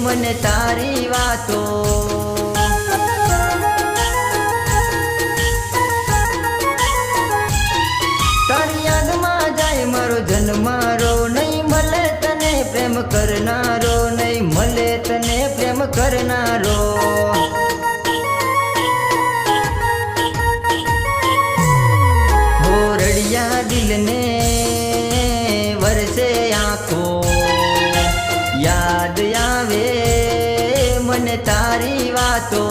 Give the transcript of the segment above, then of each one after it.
મને તારી વાતો. તારી યાદમાં જાય મારો જન્મારો, નહીં મળે તને પ્રેમ કરનારો, નહીં મળે તને પ્રેમ કરનારો. હો રડિયા દિલને વરસે આંખો, યાદ આવે મને તારી વાતો.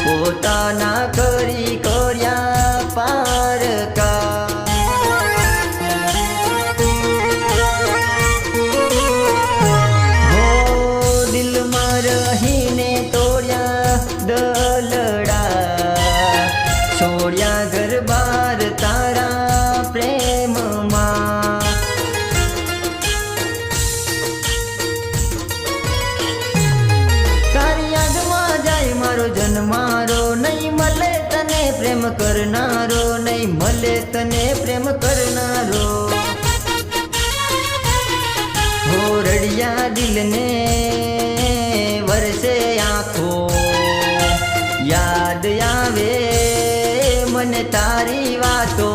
પોતાના કરી કર્યા પારકા. હો દિલમાં રહીને તોડ્યા દલડા, છોડ્યા ઘર બાર તારા પ્રેમમાં. તારી યાદમાં જાય મારો જન્મારો, નહીં મળે તને પ્રેમ કરનારો, નહીં મળે તને પ્રેમ કરનારો. હો રડિયા દિલને વરસે આંખો, યાદ આવે મને તારી વાતો.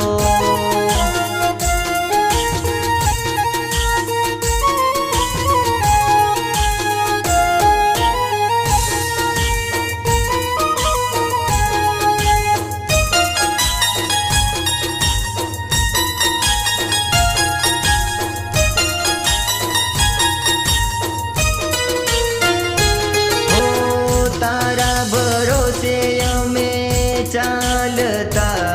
તારા ભરોસે અમે ચાલતા,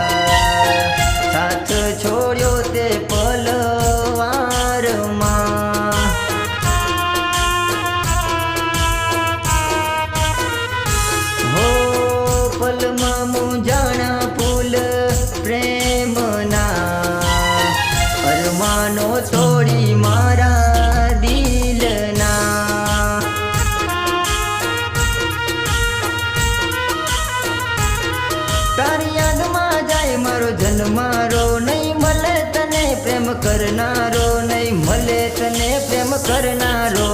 સાથ છોડ્યો તે પલવારમાં. હો પલમાં મૂંઝાણા ફૂલ પ્રેમના, અરમાનો તોડી મારા દિલના. તારી યાદમાં જાય મારો જન્મારો, નહીં મળે તને પ્રેમ કરનારો, નહીં મળે તને પ્રેમ કરનારો.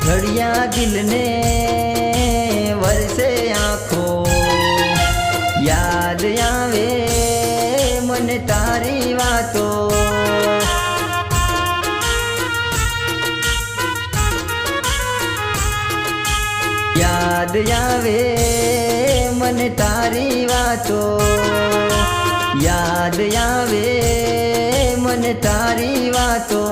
ઘડિયા દિલને વરસે આંખો, યાદ આવે મને તારી વાતો. યાદ આવે મને તારી વાતો, યાદ આવે મને તારી વાતો.